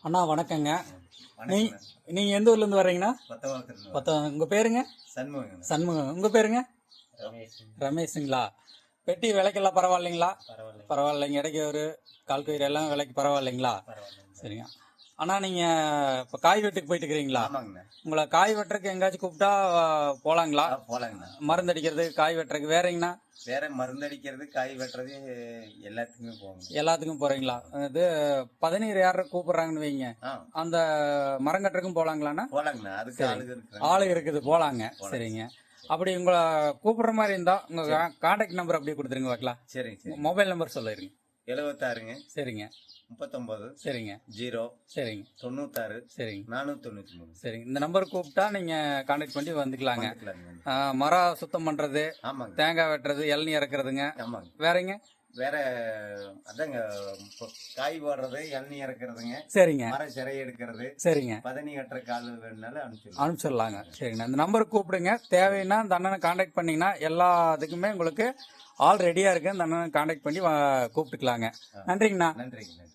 அண்ணா வணக்கங்க. நீ வணக்கம். நீங்கள் எந்த ஊர்லேருந்து வர்றீங்கண்ணா? பத்தவளத்துல உங்கள் பேருங்க? சண்முகம். சண்முகம். உங்கள் பேருங்க? ரமேஷ். ரமேஷுங்களா? பெட்டி விலைக்கெல்லாம் பரவாயில்லைங்களா? பரவாயில்ல. பரவாயில்லைங்க. இடைக்கு ஒரு கால் கயிறு எல்லாம் விலைக்கு பரவாயில்லைங்களா? பரவாயில்ல. சரிங்க. அண்ணா நீங்கள் இப்போ காய் வெட்டுக்கு போயிட்டு இருக்கிறீங்களா? ஆமாங்கண்ணா. உங்களை காய் வெட்டுறதுக்கு எங்கேயாச்சும் கூப்பிட்டா போகலாங்களா? போலாங்கண்ணா. மருந்து அடிக்கிறதுக்கு காய் வெட்டுறதுக்கு வேறங்கண்ணா? வேற மருந்து அடிக்கிறது காய் வெட்டுறது எல்லாத்துக்குமே போகணும். எல்லாத்துக்கும் போகிறீங்களா? இது பதநீர் யாரை கூப்பிட்றாங்கன்னு வைங்க, அந்த மரம் கட்டுறதுக்கும் போகலாங்களாண்ணா? போலாங்கண்ணா. அதுக்கு ஆளுங்க இருக்கு. ஆளு இருக்குது, போகலாங்க. சரிங்க. அப்படி உங்களை கூப்பிடுற மாதிரி இருந்தால் உங்கள் கான்டாக்ட் நம்பர் அப்படியே கொடுத்துருங்க வைக்கலாம். சரிங்க. மொபைல் நம்பர் சொல்லிடுங்க. 76ங்க. சரிங்க. 39. சரிங்க. 0. சரிங்க. 96. சரிங்க. 493. சரிங்க. இந்த நம்பருக்கு கூப்பிட்டா நீங்கள் கான்டாக்ட் பண்ணி வந்துக்கலாங்க. வந்துக்கலாங்க. மரம் சுத்தம் பண்ணுறது, ஆமாங்க. தேங்காய் வெட்டுறது, இளநீ இறக்குறதுங்க. ஆமாங்க. வேறங்க? வேற அதாங்க காய் போடுறது, இளநீ இறக்குறதுங்க, சரிங்க. மரம் சிறை எடுக்கிறது, சரிங்க. பதனி கட்டுற கால் வேணுனாலும் அனுப்பிச்சிடலாங்க. சரிங்கண்ணா. இந்த நம்பருக்கு கூப்பிடுங்க. தேவைன்னா இந்த அண்ணனை கான்டாக்ட் பண்ணிங்கன்னா எல்லாத்துக்குமே உங்களுக்கு ஆல் ரெடியாக இருக்கு. அந்த அண்ணனை கான்டாக்ட் பண்ணி கூப்பிட்டுக்கலாங்க. நன்றிங்கண்ணா. நன்றிங்க.